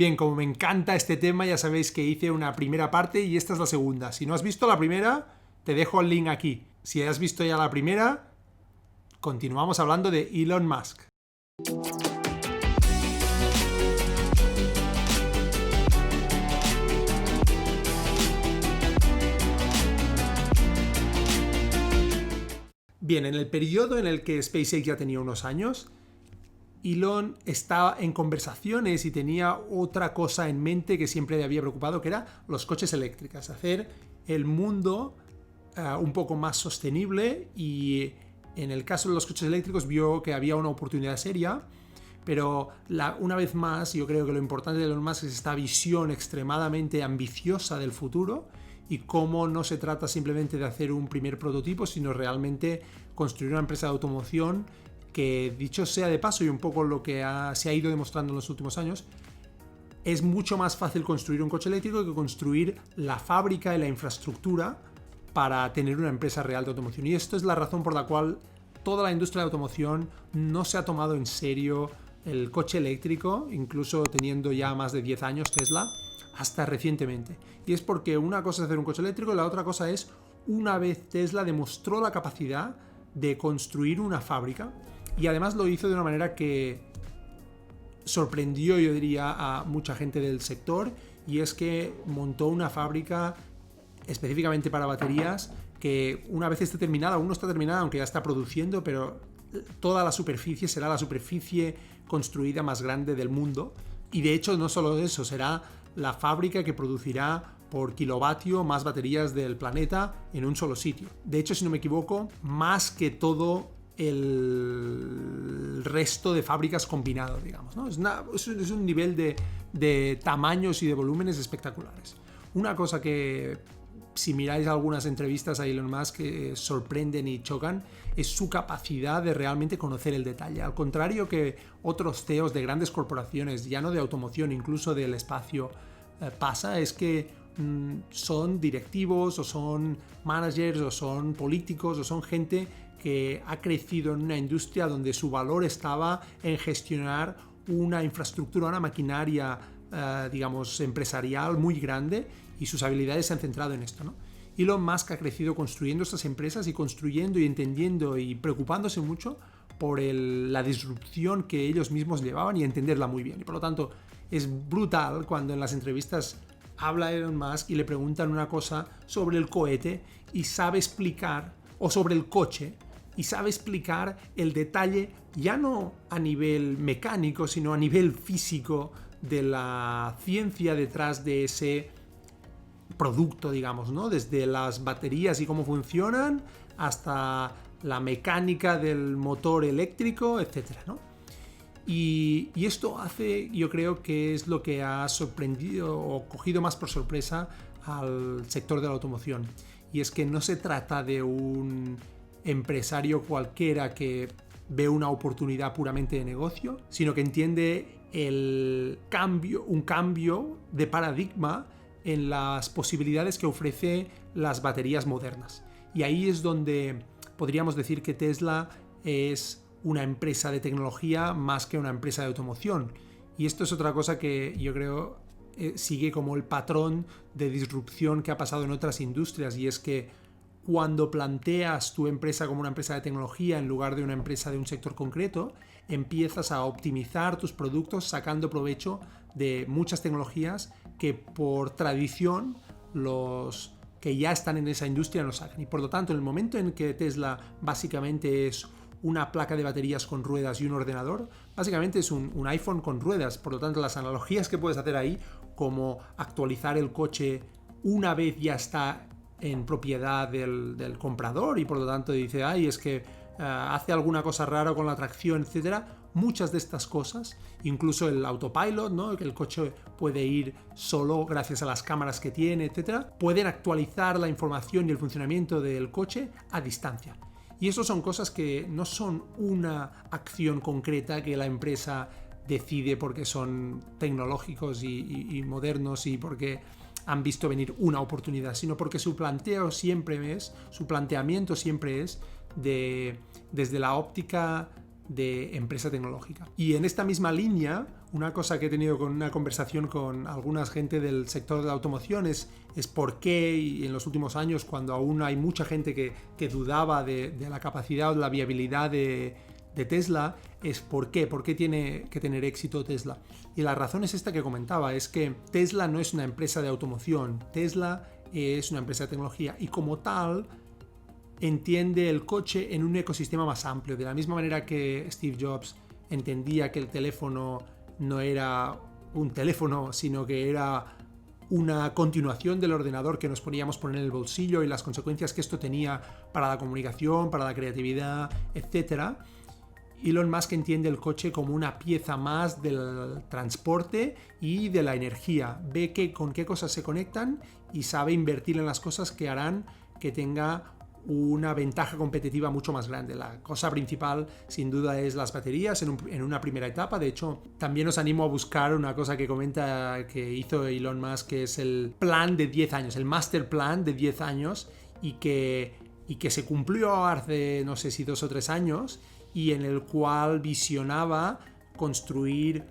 Bien, como me encanta este tema, ya sabéis que hice una primera parte y esta es la segunda. Si no has visto la primera, te dejo el link aquí. Si has visto ya la primera, continuamos hablando de Elon Musk. Bien, en el periodo en el que SpaceX ya tenía unos años, Elon estaba en conversaciones y tenía otra cosa en mente que siempre le había preocupado, que era los coches eléctricos, hacer el mundo un poco más sostenible, y en el caso de los coches eléctricos vio que había una oportunidad seria, pero una vez más yo creo que lo importante de Elon Musk es esta visión extremadamente ambiciosa del futuro y cómo no se trata simplemente de hacer un primer prototipo, sino realmente construir una empresa de automoción que, dicho sea de paso, y un poco lo que se ha ido demostrando en los últimos años, es mucho más fácil construir un coche eléctrico que construir la fábrica y la infraestructura para tener una empresa real de automoción. Y esto es la razón por la cual toda la industria de automoción no se ha tomado en serio el coche eléctrico, incluso teniendo ya más de 10 años Tesla, hasta recientemente. Y es porque una cosa es hacer un coche eléctrico y la otra cosa es, una vez Tesla demostró la capacidad de construir una fábrica, y además lo hizo de una manera que sorprendió, yo diría, a mucha gente del sector, y es que montó una fábrica específicamente para baterías que una vez esté terminada, aún no está terminada, aunque ya está produciendo, pero toda la superficie será la superficie construida más grande del mundo. Y de hecho no solo eso, será la fábrica que producirá por kilovatio más baterías del planeta en un solo sitio. De hecho, si no me equivoco, más que todo el resto de fábricas combinados, digamos, ¿no? Es un nivel de tamaños y de volúmenes espectaculares. Una cosa que, si miráis algunas entrevistas a Elon Musk, que sorprenden y chocan, es su capacidad de realmente conocer el detalle. Al contrario que otros CEOs de grandes corporaciones, ya no de automoción, incluso del espacio, pasa, es que son directivos o son managers o son políticos o son gente que ha crecido en una industria donde su valor estaba en gestionar una infraestructura, una maquinaria, digamos, empresarial muy grande, y sus habilidades se han centrado en esto, ¿no? Elon Musk ha crecido construyendo estas empresas y construyendo y entendiendo y preocupándose mucho por la disrupción que ellos mismos llevaban y entenderla muy bien. Y por lo tanto es brutal cuando en las entrevistas habla Elon Musk y le preguntan una cosa sobre el cohete y sabe explicar, o sobre el coche, y sabe explicar el detalle ya no a nivel mecánico, sino a nivel físico de la ciencia detrás de ese producto, digamos, ¿no? Desde las baterías y cómo funcionan hasta la mecánica del motor eléctrico, etcétera, ¿no? Y esto hace, yo creo que es lo que ha sorprendido o cogido más por sorpresa al sector de la automoción. Y es que no se trata de un empresario cualquiera que ve una oportunidad puramente de negocio, sino que entiende un cambio de paradigma en las posibilidades que ofrece las baterías modernas. Y ahí es donde podríamos decir que Tesla es una empresa de tecnología más que una empresa de automoción. Y esto es otra cosa que yo creo sigue como el patrón de disrupción que ha pasado en otras industrias, y es que cuando planteas tu empresa como una empresa de tecnología en lugar de una empresa de un sector concreto, empiezas a optimizar tus productos sacando provecho de muchas tecnologías que por tradición los que ya están en esa industria no sacan. Y por lo tanto, en el momento en que Tesla básicamente es una placa de baterías con ruedas y un ordenador, básicamente es un iPhone con ruedas. Por lo tanto, las analogías que puedes hacer ahí, como actualizar el coche una vez ya está en propiedad del comprador y por lo tanto dice, ay, es que hace alguna cosa rara con la tracción, etcétera. Muchas de estas cosas, incluso el autopilot, ¿no? Que el coche puede ir solo gracias a las cámaras que tiene, etcétera, pueden actualizar la información y el funcionamiento del coche a distancia. Y eso son cosas que no son una acción concreta que la empresa decide porque son tecnológicos y modernos y porque han visto venir una oportunidad, sino porque su planteamiento siempre es desde la óptica de empresa tecnológica. Y en esta misma línea, una cosa que he tenido con una conversación con alguna gente del sector de la automoción es por qué, y en los últimos años, cuando aún hay mucha gente que dudaba de la capacidad o de la viabilidad de Tesla, es por qué tiene que tener éxito Tesla. Y la razón es esta que comentaba, es que Tesla no es una empresa de automoción, Tesla es una empresa de tecnología y como tal entiende el coche en un ecosistema más amplio, de la misma manera que Steve Jobs entendía que el teléfono no era un teléfono, sino que era una continuación del ordenador que nos podíamos poner en el bolsillo y las consecuencias que esto tenía para la comunicación, para la creatividad, etc. Elon Musk entiende el coche como una pieza más del transporte y de la energía. Ve con qué cosas se conectan y sabe invertir en las cosas que harán que tenga una ventaja competitiva mucho más grande. La cosa principal sin duda es las baterías en una primera etapa. De hecho, también os animo a buscar una cosa que comenta que hizo Elon Musk, que es el plan de 10 años, el master plan de 10 años y que se cumplió hace no sé si 2 o 3 años y en el cual visionaba construir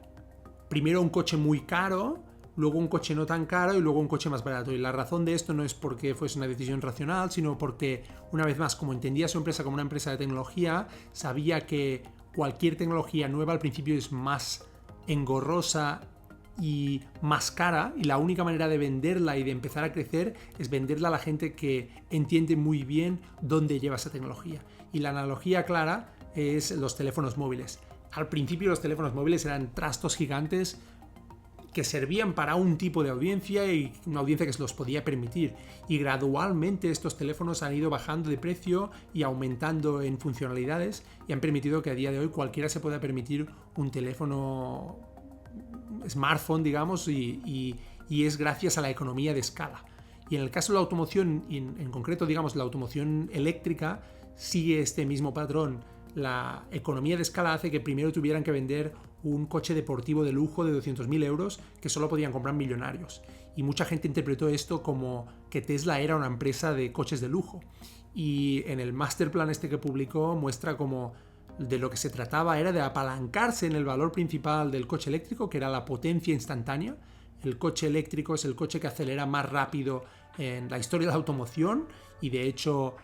primero un coche muy caro, luego un coche no tan caro y luego un coche más barato. Y la razón de esto no es porque fuese una decisión racional, sino porque, una vez más, como entendía su empresa como una empresa de tecnología, sabía que cualquier tecnología nueva al principio es más engorrosa y más cara, y la única manera de venderla y de empezar a crecer es venderla a la gente que entiende muy bien dónde lleva esa tecnología. Y la analogía clara es los teléfonos móviles. Al principio los teléfonos móviles eran trastos gigantes que servían para un tipo de audiencia y una audiencia que se los podía permitir, y gradualmente estos teléfonos han ido bajando de precio y aumentando en funcionalidades y han permitido que a día de hoy cualquiera se pueda permitir un teléfono smartphone, digamos, y es gracias a la economía de escala. Y en el caso de la automoción, en concreto, digamos, la automoción eléctrica sigue este mismo patrón. La economía de escala hace que primero tuvieran que vender un coche deportivo de lujo de 200.000 euros que solo podían comprar millonarios. Y mucha gente interpretó esto como que Tesla era una empresa de coches de lujo. Y en el master plan este que publicó muestra como de lo que se trataba era de apalancarse en el valor principal del coche eléctrico, que era la potencia instantánea. El coche eléctrico es el coche que acelera más rápido en la historia de la automoción y de hecho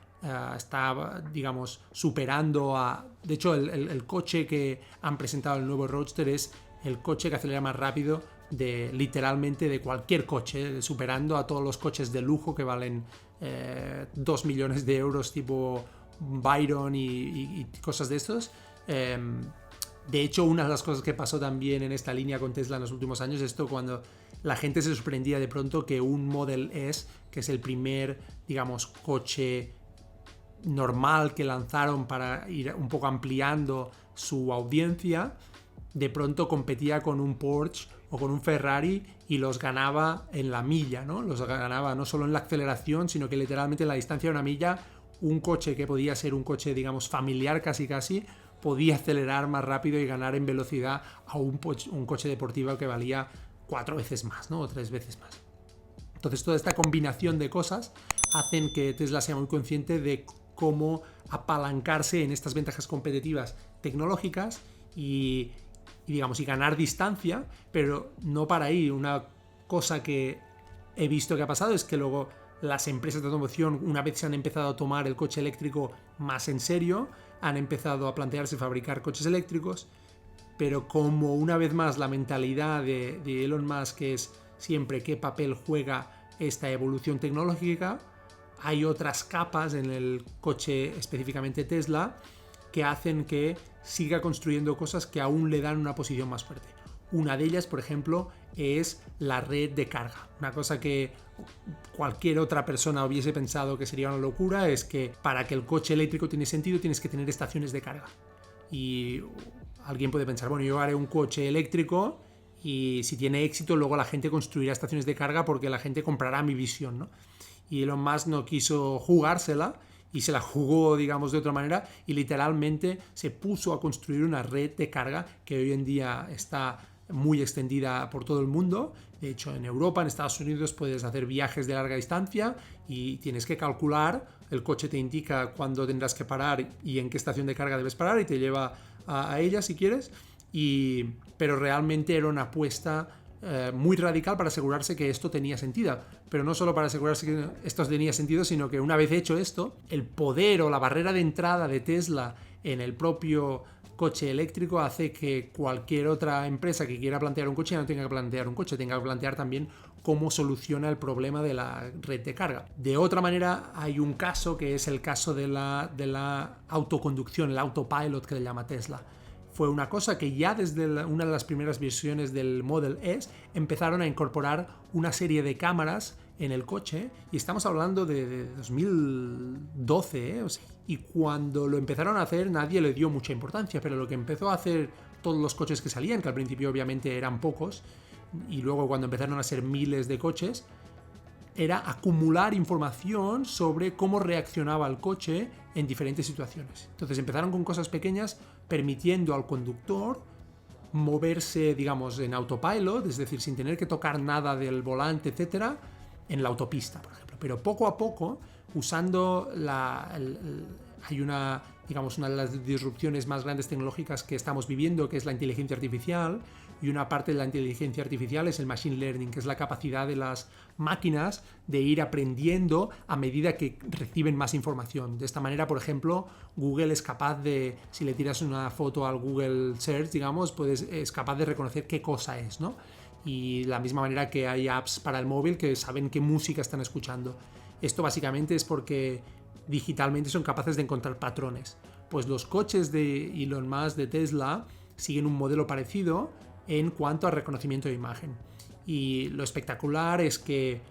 está, digamos, superando a... De hecho, el coche que han presentado, el nuevo Roadster, es el coche que acelera más rápido literalmente de cualquier coche, superando a todos los coches de lujo que valen 2 millones de euros, tipo Byron y cosas de estos. De hecho, una de las cosas que pasó también en esta línea con Tesla en los últimos años es esto, cuando la gente se sorprendía de pronto que un Model S, que es el primer, digamos, coche normal que lanzaron para ir un poco ampliando su audiencia, de pronto competía con un Porsche o con un Ferrari y los ganaba en la milla, ¿no? Los ganaba no solo en la aceleración, sino que literalmente en la distancia de una milla, un coche que podía ser un coche, digamos, familiar casi, podía acelerar más rápido y ganar en velocidad a un coche deportivo que valía 4 veces más, ¿no? O 3 veces más. Entonces, toda esta combinación de cosas hacen que Tesla sea muy consciente de cómo apalancarse en estas ventajas competitivas tecnológicas y ganar distancia, pero no para ahí. Una cosa que he visto que ha pasado es que luego las empresas de automoción, una vez se han empezado a tomar el coche eléctrico más en serio, han empezado a plantearse fabricar coches eléctricos, pero como una vez más la mentalidad de Elon Musk es siempre qué papel juega esta evolución tecnológica, hay otras capas en el coche, específicamente Tesla, que hacen que siga construyendo cosas que aún le dan una posición más fuerte. Una de ellas, por ejemplo, es la red de carga. Una cosa que cualquier otra persona hubiese pensado que sería una locura es que para que el coche eléctrico tiene sentido tienes que tener estaciones de carga. Y alguien puede pensar, bueno, yo haré un coche eléctrico y si tiene éxito luego la gente construirá estaciones de carga porque la gente comprará mi visión, ¿no? Y Elon Musk no quiso jugársela y se la jugó, digamos, de otra manera y literalmente se puso a construir una red de carga que hoy en día está muy extendida por todo el mundo. De hecho, en Europa, en Estados Unidos, puedes hacer viajes de larga distancia y tienes que calcular, el coche te indica cuándo tendrás que parar y en qué estación de carga debes parar y te lleva a ella si quieres. pero realmente era una apuesta muy radical para asegurarse que esto tenía sentido. Pero no solo para asegurarse que esto tenía sentido, sino que una vez hecho esto, el poder o la barrera de entrada de Tesla en el propio coche eléctrico hace que cualquier otra empresa que quiera plantear un coche ya no tenga que plantear un coche, tenga que plantear también cómo soluciona el problema de la red de carga. De otra manera, hay un caso que es el caso de la autoconducción, el autopilot que le llama Tesla. Fue una cosa que ya desde una de las primeras versiones del Model S empezaron a incorporar una serie de cámaras en el coche, y estamos hablando de 2012, O sea, y cuando lo empezaron a hacer nadie le dio mucha importancia, pero lo que empezó a hacer todos los coches que salían, que al principio obviamente eran pocos, y luego cuando empezaron a ser miles de coches, era acumular información sobre cómo reaccionaba el coche en diferentes situaciones. Entonces empezaron con cosas pequeñas, permitiendo al conductor moverse, digamos, en autopilot, es decir, sin tener que tocar nada del volante, etcétera, en la autopista, por ejemplo. Pero poco a poco, usando hay una de las disrupciones más grandes tecnológicas que estamos viviendo, que es la inteligencia artificial, y una parte de la inteligencia artificial es el machine learning, que es la capacidad de las máquinas de ir aprendiendo a medida que reciben más información. De esta manera, por ejemplo, Google es capaz de, si le tiras una foto al Google Search, digamos, es capaz de reconocer qué cosa es, ¿no? Y de la misma manera que hay apps para el móvil que saben qué música están escuchando. Esto básicamente es porque digitalmente son capaces de encontrar patrones. Pues los coches de Elon Musk, de Tesla, siguen un modelo parecido en cuanto a reconocimiento de imagen. Y lo espectacular es que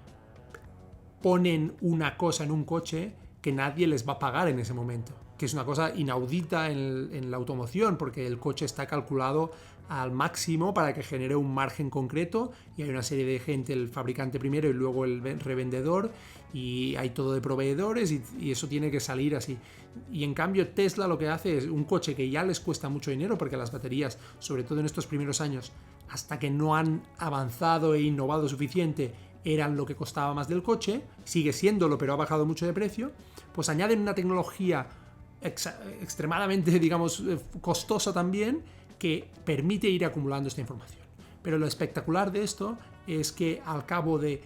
ponen una cosa en un coche que nadie les va a pagar en ese momento, que es una cosa inaudita en la automoción, porque el coche está calculado al máximo para que genere un margen concreto, y hay una serie de gente, el fabricante primero y luego el revendedor, y hay todo de proveedores, y eso tiene que salir así. Y en cambio Tesla lo que hace es un coche que ya les cuesta mucho dinero, porque las baterías, sobre todo en estos primeros años, hasta que no han avanzado e innovado suficiente, eran lo que costaba más del coche, sigue siéndolo, pero ha bajado mucho de precio. Pues añaden una tecnología extremadamente, digamos, costosa también, que permite ir acumulando esta información. Pero lo espectacular de esto es que al cabo de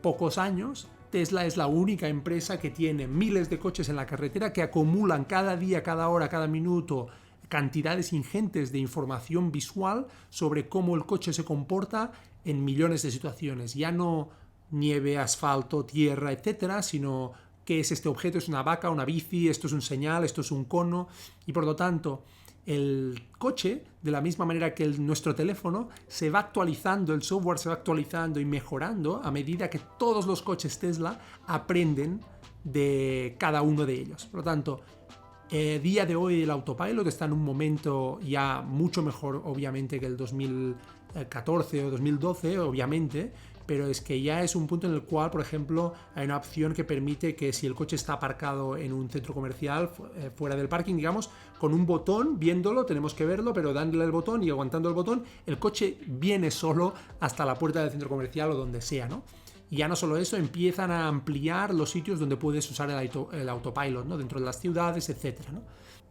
pocos años, Tesla es la única empresa que tiene miles de coches en la carretera que acumulan cada día, cada hora, cada minuto cantidades ingentes de información visual sobre cómo el coche se comporta en millones de situaciones. Ya no nieve, asfalto, tierra, etcétera, sino qué es este objeto, es una vaca, una bici, esto es un señal, esto es un cono, y por lo tanto el coche, de la misma manera que nuestro teléfono, se va actualizando, el software se va actualizando y mejorando a medida que todos los coches Tesla aprenden de cada uno de ellos. Por lo tanto, día de hoy el autopilot está en un momento ya mucho mejor, obviamente, que el 2014 o 2012, obviamente, pero es que ya es un punto en el cual, por ejemplo, hay una opción que permite que si el coche está aparcado en un centro comercial, fuera del parking, digamos, con un botón, viéndolo, tenemos que verlo, pero dándole el botón y aguantando el botón, el coche viene solo hasta la puerta del centro comercial o donde sea, ¿no? Y ya no solo eso, empiezan a ampliar los sitios donde puedes usar el autopilot, ¿no? Dentro de las ciudades, etcétera, ¿no?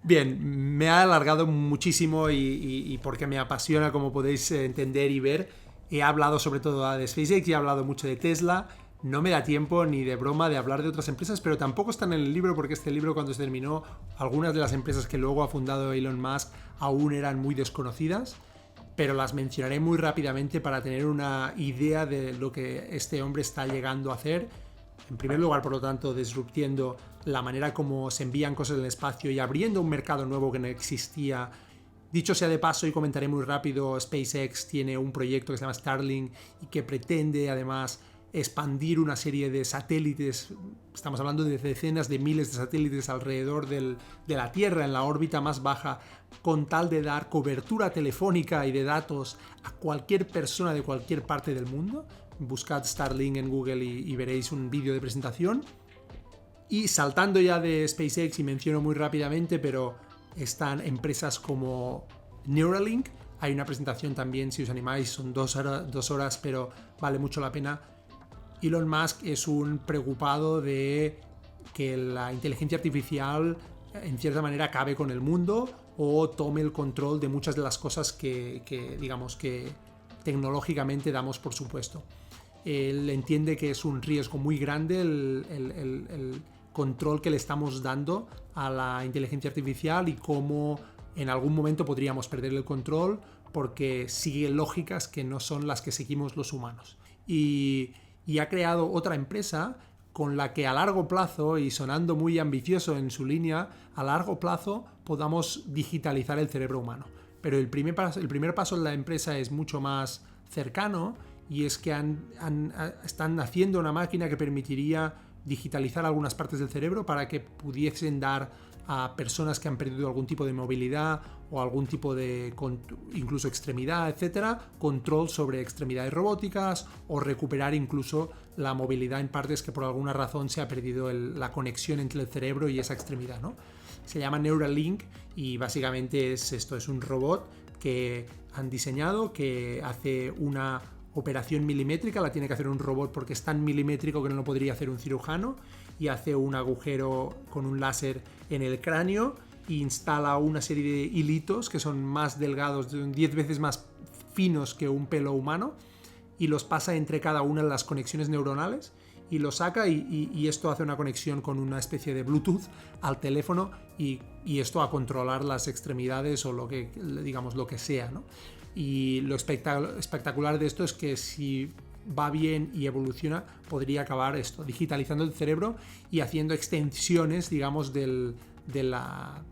Bien, me ha alargado muchísimo y porque me apasiona, como podéis entender y ver. He hablado sobre todo de SpaceX y he hablado mucho de Tesla. No me da tiempo ni de broma de hablar de otras empresas, pero tampoco están en el libro, porque este libro, cuando se terminó, algunas de las empresas que luego ha fundado Elon Musk aún eran muy desconocidas, pero las mencionaré muy rápidamente para tener una idea de lo que este hombre está llegando a hacer. En primer lugar, por lo tanto, disruptiendo la manera como se envían cosas en el espacio y abriendo un mercado nuevo que no existía. Dicho sea de paso, y comentaré muy rápido, SpaceX tiene un proyecto que se llama Starlink y que pretende además expandir una serie de satélites. Estamos hablando de decenas de miles de satélites alrededor de la Tierra, en la órbita más baja, con tal de dar cobertura telefónica y de datos a cualquier persona de cualquier parte del mundo. Buscad Starlink en Google y veréis un vídeo de presentación. Y saltando ya de SpaceX, y menciono muy rápidamente, pero están empresas como Neuralink. Hay una presentación también, si os animáis, son 2 horas, pero vale mucho la pena. Elon Musk es un preocupado de que la inteligencia artificial en cierta manera acabe con el mundo o tome el control de muchas de las cosas que digamos que tecnológicamente damos por supuesto. Él entiende que es un riesgo muy grande el control que le estamos dando a la inteligencia artificial y cómo en algún momento podríamos perder el control porque sigue lógicas que no son las que seguimos los humanos. Y ha creado otra empresa con la que a largo plazo, y sonando muy ambicioso en su línea, a largo plazo podamos digitalizar el cerebro humano. Pero el primer paso en la empresa es mucho más cercano, y es que están haciendo una máquina que permitiría digitalizar algunas partes del cerebro para que pudiesen dar a personas que han perdido algún tipo de movilidad o algún tipo de incluso extremidad, etcétera, control sobre extremidades robóticas, o recuperar incluso la movilidad en partes que por alguna razón se ha perdido la conexión entre el cerebro y esa extremidad, ¿no? Se llama Neuralink y básicamente es un robot que han diseñado que hace una operación milimétrica, la tiene que hacer un robot porque es tan milimétrico que no lo podría hacer un cirujano, y hace un agujero con un láser en el cráneo e instala una serie de hilitos que son más delgados, 10 veces más finos que un pelo humano, y los pasa entre cada una de las conexiones neuronales y lo saca, y esto hace una conexión con una especie de Bluetooth al teléfono, y esto a controlar las extremidades o lo que sea, ¿no? Y lo espectacular de esto es que si va bien y evoluciona, podría acabar esto, digitalizando el cerebro y haciendo extensiones, digamos, de la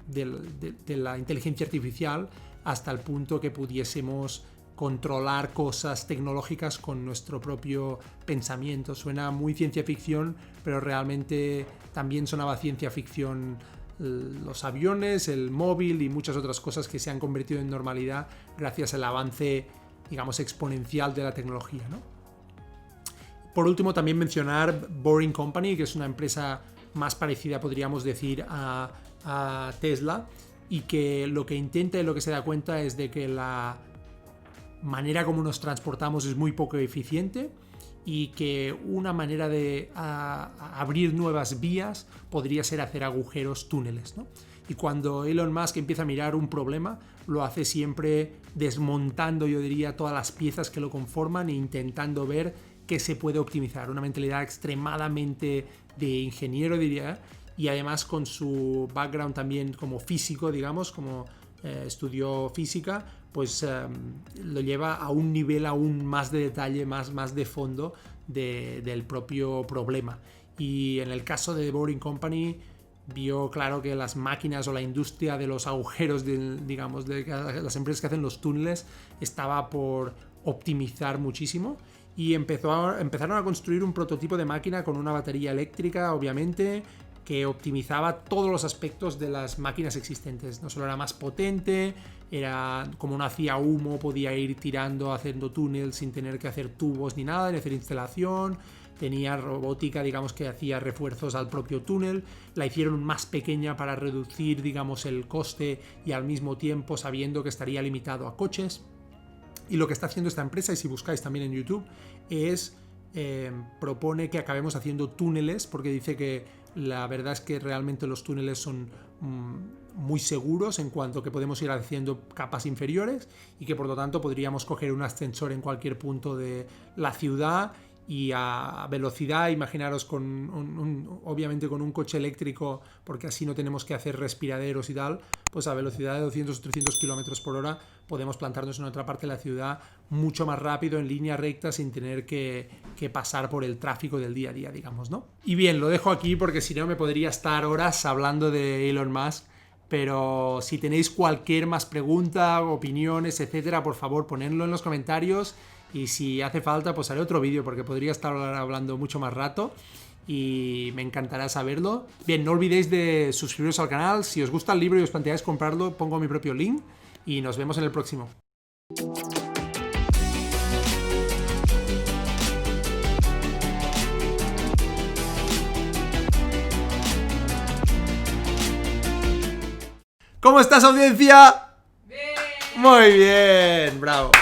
inteligencia artificial hasta el punto que pudiésemos controlar cosas tecnológicas con nuestro propio pensamiento. Suena muy ciencia ficción, pero realmente también sonaba ciencia ficción los aviones, el móvil y muchas otras cosas que se han convertido en normalidad gracias al avance, digamos, exponencial de la tecnología, ¿no? Por último, también mencionar Boring Company, que es una empresa más parecida, podríamos decir, a Tesla, y que lo que intenta y lo que se da cuenta es de que la manera como nos transportamos es muy poco eficiente, y que una manera de abrir nuevas vías podría ser hacer agujeros, túneles, ¿no? Y cuando Elon Musk empieza a mirar un problema, lo hace siempre desmontando, yo diría, todas las piezas que lo conforman e intentando ver qué se puede optimizar. Una mentalidad extremadamente de ingeniero, diría, y además con su background también como físico, digamos, como estudió física, pues lo lleva a un nivel aún más de detalle, más de fondo del propio problema. Y en el caso de Boring Company vio claro que las máquinas o la industria de los agujeros, digamos, de las empresas que hacen los túneles, estaba por optimizar muchísimo, y empezaron a construir un prototipo de máquina con una batería eléctrica, obviamente, que optimizaba todos los aspectos de las máquinas existentes. No solo era más potente, era como no hacía humo, podía ir tirando, haciendo túneles sin tener que hacer tubos ni nada, ni hacer instalación. Tenía robótica, digamos, que hacía refuerzos al propio túnel. La hicieron más pequeña para reducir, digamos, el coste, y al mismo tiempo sabiendo que estaría limitado a coches. Y lo que está haciendo esta empresa, y si buscáis también en YouTube, es propone que acabemos haciendo túneles, porque dice que la verdad es que realmente los túneles son muy seguros en cuanto que podemos ir haciendo capas inferiores, y que por lo tanto podríamos coger un ascensor en cualquier punto de la ciudad y a velocidad, imaginaros obviamente con un coche eléctrico, porque así no tenemos que hacer respiraderos y tal, pues a velocidad de 200 o 300 kilómetros por hora podemos plantarnos en otra parte de la ciudad mucho más rápido, en línea recta, sin tener que pasar por el tráfico del día a día, digamos, ¿no? Y bien, lo dejo aquí porque si no me podría estar horas hablando de Elon Musk, pero si tenéis cualquier más pregunta, opiniones, etcétera, por favor ponedlo en los comentarios. Y si hace falta, pues haré otro vídeo, porque podría estar hablando mucho más rato y me encantará saberlo. Bien, no olvidéis de suscribiros al canal. Si os gusta el libro y os planteáis comprarlo, pongo mi propio link y nos vemos en el próximo. ¿Cómo estás, audiencia? ¡Bien! Muy bien, bravo.